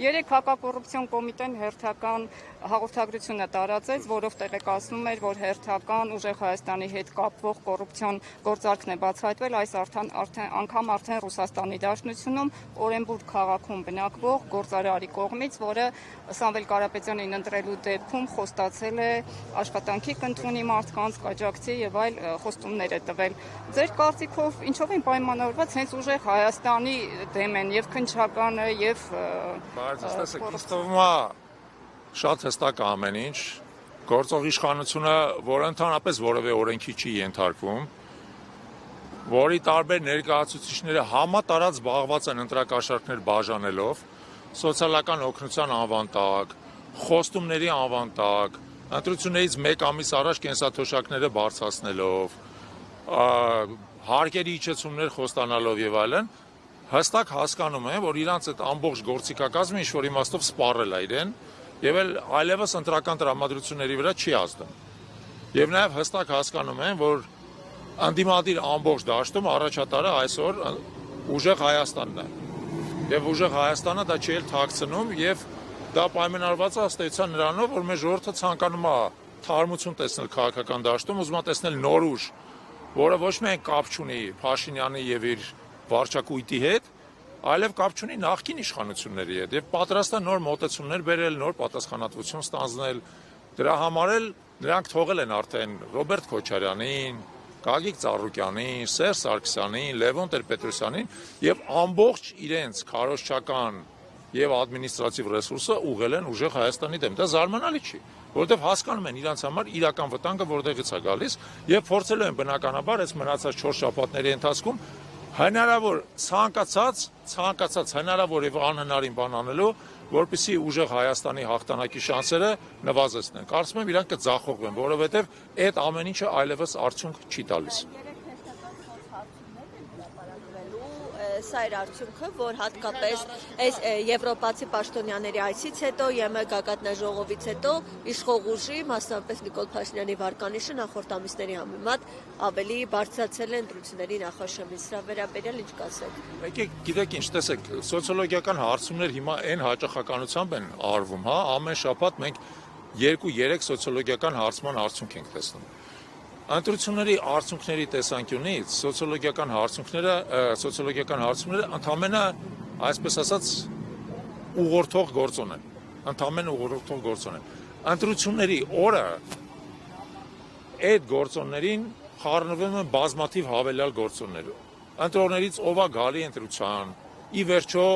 Երեք հակակոռուպցիոն կոմիտեն հերթական հաղորդագրությունը տարածեց, որով տեղեկացնում էր, որ հերթական ուժեղ Հայաստանի հետ կապվող կոռուպցիոն գործարքն է բացահայտվել այս անգամ արդեն Ռուսաստանի Դաշնությունում Օրենբուրգ քաղաքում բնակվող գործարարի կողմից, որը Սամվել Կարապետյանին ընտրելու դեպքում խոստացել է աշխատանքի կընդունի մարդկանց, կաջակցի եւ այլ խոստումներ է տվել։ Ձեր կարծիքով ինչով են պայմանավորված հենց ուժեղ Հայաստանի դեմ են եւ քննչականը եւ Շատ հստակ ամեն ինչ, գործող իշխանությունը, որը ընդհանրապես որևէ օրենքի չի ենթարկվում, որի տարբեր ներկայացուցիչները համատարած զբաղված են ընտրակաշառքներ բաժանելով, սոցիալական օգնության անվան տակ, խոստումների անվան տակ, ընտրություններից մեկ ամիս առաջ կենսաթոշակները բարձրացնելով, հարկերի իջեցումներ խոստանալով եւ այլն, հստակ հասկանում են, որ իրանց այդ ամբողջ գործիքակազմը ինչ-որ իմաստով սպառել է իրեն եւ այլևս ընտրական տրամադրությունների վրա չի ազդում։ Եվ նաեւ հստակ հասկանում են, որ անդիմադիր ամբողջ դաշտում առաջատարը այսօր ուժեղ Հայաստանն է։ Եվ ուժեղ Հայաստանը դա չի էլ թաքցնում եւ դա պայմանավորված է ըստ էության նրանով, որ մեր ժողովուրդը ցանկանում է թարմություն տեսնել քաղաքական դաշտում, ուզում է տեսնել նոր ուժ, որը ոչ միայն կապ չունի Փաշինյանի եւ իր վարչակույտի հետ, այլև կապ չունի նախկին իշխանությունների հետ եւ պատրաստ է նոր մոտեցումներ բերել, նոր պատասխանատվություն ստանձնել։ Դրա համար էլ նրանք թողել են արդեն Ռոբերտ Քոչարյանին, Գագիկ Ծառուկյանին, Սերժ Սարգսյանին, Լևոն Տեր-Պետրոսյանին եւ ամբողջ իրենց քարոզչական եւ ադմինիստրատիվ ռեսուրսը ուղղել են ուժեղ Հայաստանի դեմ։ Դա զարմանալի չի, որովհետեւ հասկանում են իրանց համար իրական վտանգը որտեղից է գալիս եւ փորձելու են բնականաբար այս մնացած 4 շաբաթների ընթացքում հնարավոր ցանկացած հնարավոր եւ անհնարին բան անելու, որպեսզի ուժեղ Հայաստանի հաղթանակի շանսերը նվազեցնեն։ Կարծում եմ իրանք կձախողվեն, որովհետեւ այդ ամեն ինչը այլևս արդյունք չի տալիս։ Սա էր արդյունքը, որ հատկապես այս եվրոպացի պաշտոնյաների այցից հետո, ԵՄ գագաթնաժողովից հետո իշխող ուժի, մասնավորապես Նիկոլ Փաշինյանի վարկանիշը նախորդ ամիսների համեմատ ավելի բարձրացել է ընտրությունների նախաշեմին։ Սրա վերաբերյալ ինչ կասեք։ Եկեք, գիտեք ինչ, տեսեք, սոցիոլոգիական հարցումներ հիմա այն հաճախականությամբ են արվում, հա, ամեն շաբաթ մենք 2-3 սոցիոլոգիական հարցման արդյունք ենք տեսնում։ Ընտրությունների արդյունքների տեսանկյունից սոցիոլոգիական հարցումները ընդամենը, այսպես ասած, ուղղորդող գործոն են, ընդամենը ուղղորդող գործոն են։ Ընտրությունների օրը այդ գործոններին խառնվում են բազմաթիվ հավելյալ գործոններ։ Ընտրողներից ով է գալի ընտրության, ի վերջո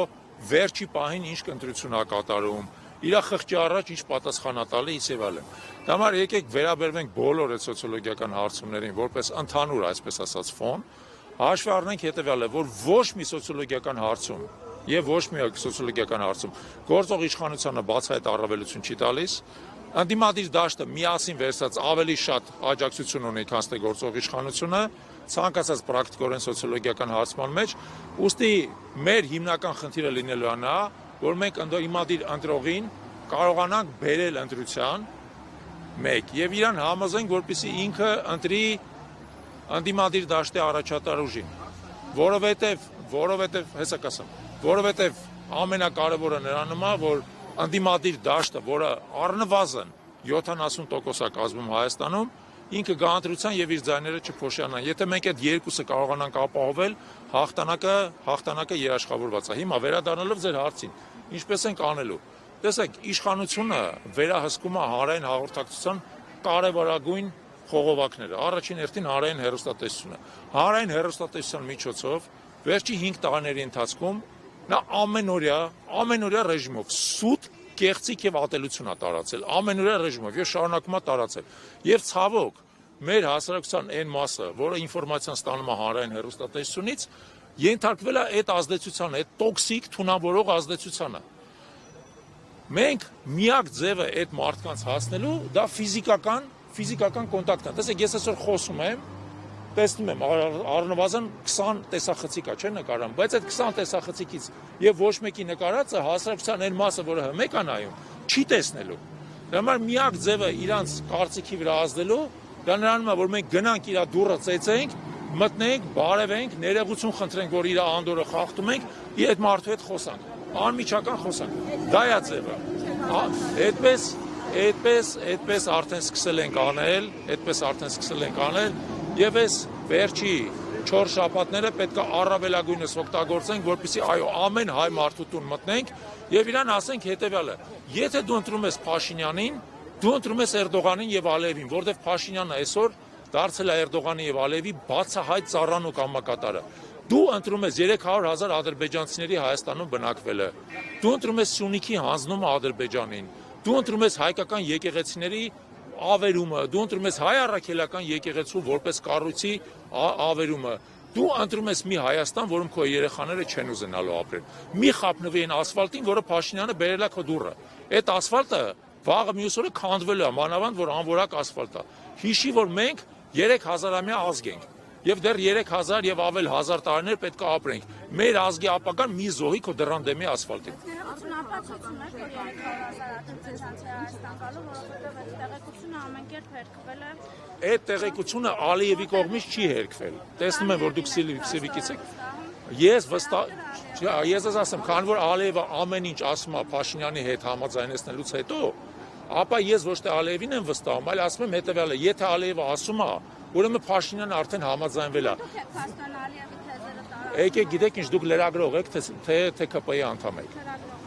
վերջի պահին ինչ ընտրություն է կատարում, իր խղճի առաջ ինչ պատասխանատալի եւ այլն։ Դա համար եկեք վերաբերվենք բոլոր այդ սոցիոլոգիական հարցումներին որպես ընդհանուր, այսպես ասած, ֆոն, հաշվի առնենք հետեւյալը, որ ոչ մի սոցիոլոգիական հարցում եւ ոչ մի սոցիոլոգիական հարցում գործող իշխանությանը բացահայտ առավելություն չի տալիս, անդիմադիր դաշտը միասին վերցած ավելի շատ աջակցություն ունի, քան թե գործող իշխանությունը, ցանկացած պրակտիկորեն սոցիոլոգիական հարցման մեջ, ուստի մեր հիմնական խնդիրը լինելու է նա, որ մենք անդիմադիր ընտրողին կարողանանք բերել ընտրության մեկ եւ իրան համոզենք, որպեսզի ինքը ընտրի անդիմադիր դաշտի առաջատար ուժին, որովհետեւ ամենակարևորը նրանում է, որ անդիմադիր դաշտը, որը առնվազն 70% է կազմում Հայաստանում, ինքը գա ընտրության եւ իր ձայները չփոշյանան։ Եթե մենք այդ երկուսը կարողանանք ապահովել, հաղթանակը երաշխավորված է։ Հիմա վերադառնալով ձեր հարցին, ինչպես ենք անելու։ Տեսեք, իշխանությունը վերահսկում է հանրային հաղորդակցության կարևորագույն խողովակները։ Առաջին հերթին հանրային հեռուստատեսությունը։ Հանրային հեռուստատեսության միջոցով վերջի 5 տարիների ընթացքում նա ամենօրյա ռեժիմով սուտ, կեղծիք եւ ատելություն է տարածել, ամենօրյա ռեժիմով եւ շարունակում է տարածել։ Եվ ցավոք, մեր հասարակության այն մասը, որը ինֆորմացիան ստանում է հանրային հեռուստատեսությունից, ենթարկվել է այդ ազդեցությանը, այդ տոքսիկ թունավորող ազդեցությանը։ Մենք միակ ձևը այդ մարդկանց հասնելու դա ֆիզիկական կոնտակտն է։ Տեսեք, ես այսօր խոսում եմ, տեսնում եմ առնվազն 20 տեսախցիկ է, չէ՞ նկարում, բայց այդ 20 տեսախցիկից եւ ոչ մեկի նկարածը հասարակության այն մասը, որը մեկ է նայում, չի տեսնելու։ Դրա համար միակ ձևը իրանց կարծիքի վրա ազդելու դա նրանում է, որ մենք գնանք իր դուռը ծեծենք, մտնենք, բարևենք, ներողություն խնդրենք, որ իր անդորը խախտում ենք, եւ այդ մարդու հետ խոսանք։ անմիջական խոսանք։ Դա է ձևը։ Այդպես արդեն սկսել ենք անել, եւ այս վերջի 4 շաբաթները պետք է առավելագույնս օգտագործենք, որպեսզի այո, ամեն հայ մարդու տուն մտնենք եւ իրան ասենք հետեւյալը. եթե դու ընտրում ես Փաշինյանին, դու ընտրում ես Էրդողանին եւ Ալիևին, որովհետեւ Փաշինյանը այսօր դարձել է Էրդողանի եւ Ալիևի բացահայտ ծառան ու կամակատարը։ Դու ընտրում ես 300,000 ադրբեջանցիների Հայաստանում բնակվելը։ Դու ընտրում ես Սյունիքի հանձնումը Ադրբեջանին։ Դու ընտրում ես հայկական եկեղեցիների ավերումը, դու ընտրում ես հայ առաքելական եկեղեցու որպես կառույցի ավերումը։ Դու ընտրում ես մի Հայաստան, որում քո երեխաները չեն ուզենալու ապրել։ Մի խափնվի այն ասֆալտին, որը Փաշինյանը բերել է քո դուռը։ Այդ ասֆալտը վաղը մյուս օրը քանդվելու է, մանավանդ որ անորակ ասֆալտ է։ Հիշի, որ մենք 3000-ամյա ազգ ենք եւ դեռ 3000 եւ ավել 1000 տարիներ պետք է ապրենք։ Մեր ազգի ապագան մի զոհի քո դռան դեմի ասֆալտին։ Այդ տեղեկությունը Ալիևի կողմից չի հերքվել։ Տեսնում եմ, որ դուք սիվիկից եք։ Ես ասեմ, քանի որ Ալիևը ամեն ինչ ասում է Փաշինյանի հետ համաձայնեցնելուց հետո, ապա ես ոչ թե Ալիևին եմ վստահում, այլ ասում եմ հետևյալը, եթե Ալիևը ասում է, ուրեմն Փաշինյանը արդեն համաձայնվել է։ Եկեք, գիտեք ինչ, դուք լրագրող եք, թե ԿՊ-ի անդամ եք։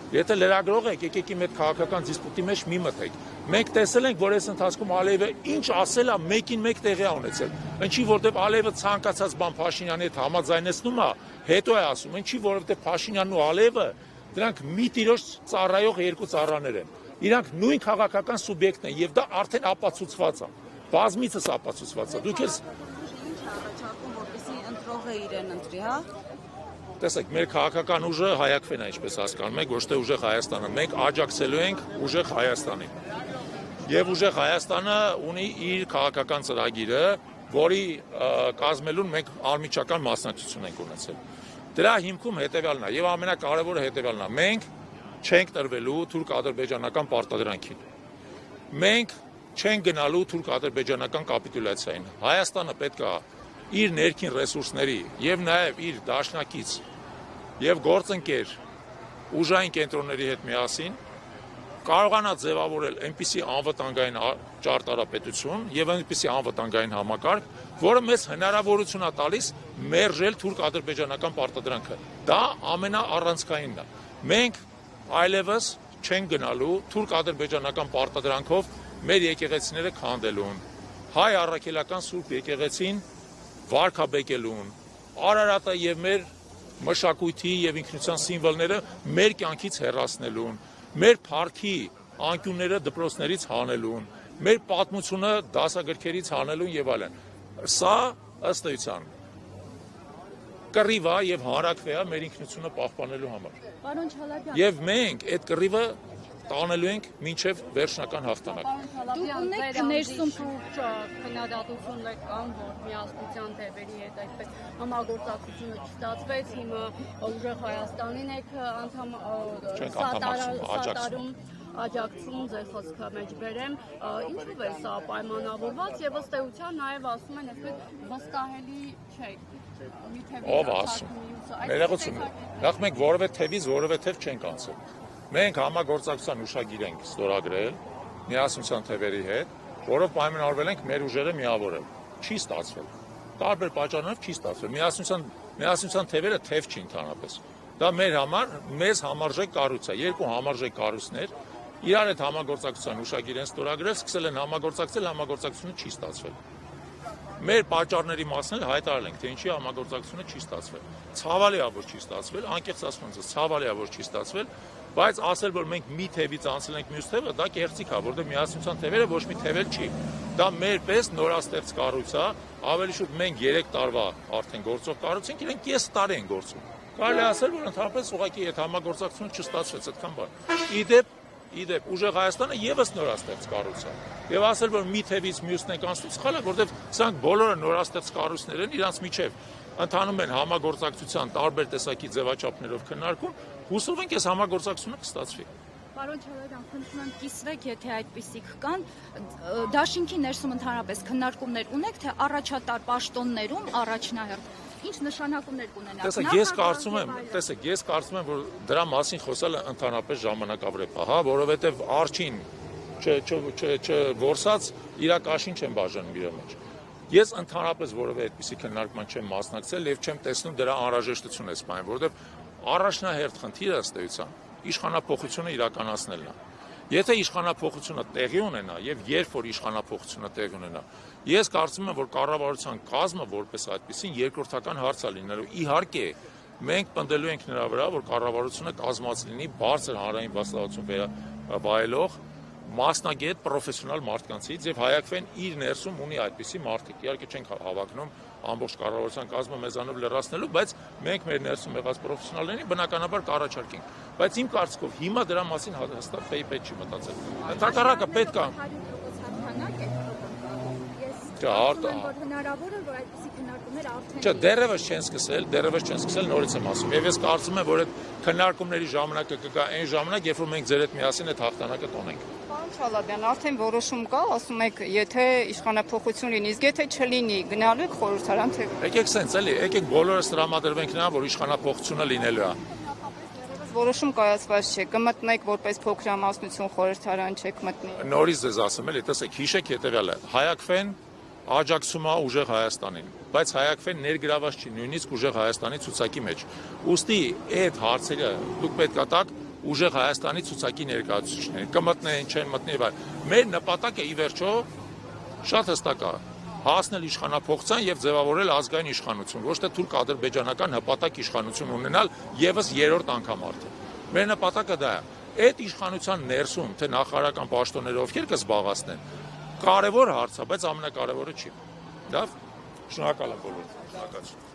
Եթե լրագրող եք, եկեք իմ այդ քաղաքական դիսպուտի մեջ մի մտեք։ Մենք տեսել ենք, որ այս ընթացքում Ալիևը ինչ ասել է, մեկին մեկ տեղի է ունեցել։ Ինչի որտեվ Ալիևը ցանկացած բան Փաշինյանի հետ համաձայնեցնում է, հետո է ասում, ինչի որովհետև Փաշինյանն ու Ալիևը դրանք մի տիրոջ ծառայող երկու ծառաներ են։ Իրանք նույն քաղաքական սուբյեկտն են եւ դա արդեն ապացուցված է։ Բազմիցս ապացուցված է։ Դուք ես առաջարկում, որպեսզի ընտրողը իրեն ընտրի, հա։ Տեսեք, մեր քաղաքական ուժը հայակվեն է, ինչպես հասկանում եք, ոչ թե ուժեղ Հայաստանը։ Մենք աջակցելու ենք ուժեղ Հայաստանին։ Եվ ուժեղ Հայաստանը ունի իր քաղաքական ծրագիրը, որի կազմելուն մենք անմիջական մասնակցություն ենք ունեցել։ Դրա հիմքում հետևյալն է, եւ ամենակարևորը հետևյալն է. մենք չենք տրվելու թուրք-ադրբեջանական պարտադրանքին։ Մենք չենք գնալու թուրք-ադրբեջանական կապիտուլյացիային։ Հայաստանը պետք է իր ներքին ռեսուրսների եւ նաեւ իր դաշնակից եւ գործընկեր ուժային կենտրոնների հետ միասին կարողանա ձևավորել այնպիսի անվտանգային ճարտարապետություն եւ այնպիսի անվտանգային համակարգ, որը մեզ հնարավորություն է տալիս մերժել թուրք-ադրբեջանական պարտադրանքը։ Դա ամենաառանցքայինն է։ Մենք այլևս չենք գնալու թուրք-ադրբեջանական պարտադրանքով մեր եկեղեցիները քանդելուն, հայ առաքելական սուրբ եկեղեցին վարքաբեկելուն, Արարատը եւ մեր մշակույթի եւ ինքնության սիմվոլները մեր կյանքից հեռացնելուն, մեր փառքի անկյունները դպրոցներից հանելուն, մեր պատմությունը դասագրքերից հանելուն եւ այլն։ Սա ըստ էության կռիվ է եւ հանրակրվե է մեր ինքնությունը պահպանելու համար։ Պարոն Չալաբյան, Եվ մենք այդ կռիվը տանելու ենք մինչև վերջնական հաղթանակ։ Դուք ունեք ներսում քննադատություններ կան, որ միասնության թևերի հետ այդպես համագործակցությունը չստացվեց, հիմա ուժեղ Հայաստանին եք անդամ սատարում աջակցում ձեր խոսքը մեջ բերեմ, ինչով է սա պայմանավորված եւ ըստ էության նաեւ ասում են այսպես վստահելի չէ։ Ով ասում։ Ներողություն։ Նախ մենք որևէ թևից որևէ թև չենք անցել։ Մենք համագործակցության ուշագիր ենք ստորագրել միասնության թևերի հետ, որով պայմանավորվել ենք մեր ուժերը միավորել։ Չի ստացվել։ Տարբեր պատճառներով չի ստացվել։ Միասնության թևերը թև չի ընդհանրապես։ Դա մեր համար մեզ համարժեք կառույց է, երկու համարժեք կառույցներ իրար հետ համագործակցության ուշագիր են ստորագրել, սկսել են համագործակցել, համագործակցությունը չի ստացվել։ Մեր պատճառների մասն էլ հայտարարել ենք, թե ինչի համագործակցությունը չի ստացվել։ Ցավալի է, որ չի ստացվել, անկեղծ ասում եմ, ցավալի է, որ չի ստացվել, բայց ասել, որ մենք մի թևից անցել ենք մյուս թևը, դա կեղծիք է, որտեղ միասնության թևերը ոչ մի թև էլ չի։ Դա մեր պես նորաստեղծ կառույց է, ավելի շուտ մենք 3 տարվա արդեն գործող կառույց ենք, իրենք կես տարի են գործում։ Կարելի է ասել, որ ընդհանրապես ուղղակի այդ համագործակցությունը չստացվեց այդքան բան։ Իդեպ ուժեղ Հայաստանը եւս նորաստեղծ կառույց է։ Եվ ասել, որ մի թևից մյուսն ենք անցնում, սխալ է, որովհետեւ սրանք բոլորը նորաստեղծ կառույցներ են, իրանց միջև ընթանում են համագործակցության տարբեր տեսակի ձևաչափներով քննարկում, հուսով ենք այս համագործակցությունը կստացվի։ Պարոն Չալաբյան, խնդրում եմ կիսվեք, եթե այդպիսիք կան, դաշինքի ներսում ընդհանրապես քննարկումներ ունեք, թե առաջատար պաշտոններում առաջնահերթ ինչ նշանակումներ կունենա։ Տեսեք, ես կարծում եմ, որ դրա մասին խոսելը ընդհանրապես ժամանակավրեպ է, հա, որովհետև արջին չորսած իր կաշին չեն բաժանում իր մեջ։ Ես ընդհանրապես որևէ այդպիսի քննարկման չեմ մասնակցել եւ չեմ տեսնում դրա անհրաժեշտություն այս բանը, որովհետև առաջնահերթ խնդիրը ըստ էության իշխանափոխությունը իրականացնելն է։ Եթե իշխանափոխությունը տեղի ունենա եւ երբ որ իշխանափոխությունը տեղի ունենա, ես կարծում եմ, որ կառավարության կազմը որպես այդպեսին երկրորդական հարց է լինելու։ Իհարկե, մենք պնդելու ենք նրա վրա, որ կառավարությունը կազմած լինի բարձր հանրային բաստավացություն վայելող մասնագետ պրոֆեսիոնալ մարդկանցից եւ հայակվեն իր ներսում ունի այդպիսի մարդիկ։ Իհարկե չենք հավակնում ամբողջ կառավարության կազմը մեզանով լրացնելու, բայց մենք մեր ներսում եղած պրոֆեսիոնալներին բնականաբար կառաջարկենք։ Բայց իմ կարծիքով հիմա դրա մասին հստակ պետք չի մտածել։ Ընդհակառակը պետք է հնարավոր է, որ այդպիսի քննարկումներ արդեն Չէ, դեռևս չեն սկսել, նորից եմ ասում։ Եվ ես կարծում եմ, որ այդ քննարկումների ժամանակը կգա այն ժամանակ, երբ որ մենք ձեր հետ միասին այդ հաղթանակը տոնենք։ Պարոն Չալաբյան, արդեն որոշում կա, ասում եք, եթե իշխանափոխություն լինի, իսկ եթե չլինի, գնալու եք խորհրդարան թե Եկեք սենց էլի, եկեք բոլորս տրամադրվենք նրան, որ իշխանափոխությունը լինելու է։ որոշում կայացված չէ, կմտնեք որպես փոքրամասնություն խորհրդարան չեք մտնի։ Նորից ձեզ ասում էլի, տեսեք, հիշեք հետևյալը, հայակվեն աջակցում է ուժեղ Հայաստանին, բայց հայակվեն ներգրաված չի նույնիսկ ուժեղ Հայաստանի ցուցակի մեջ։ Ուստի այդ հարցերը դուք պետք է տաք ուժեղ Հայաստանի ցուցակի ներկայացուցիչներին, կմտնեն, չեն մտնի, բայց մեր նպատակը ի վերջո շատ հստակ է, հասնել իշխանափոխության եւ ձևավորել ազգային իշխանություն, ոչ թե թուրք ադրբեջանական հպատակ իշխանություն ունենալ եւս երրորդ անգամ արդեն։ Մեր նպատակը դա է։ Այդ իշխանության ներսում, թե նախարարական պաշտոնները ովքեր կզբաղացնեն, կարևոր հարց է, բայց ամենակարևորը չի։ Լավ, շնորհակալ եմ բոլորին։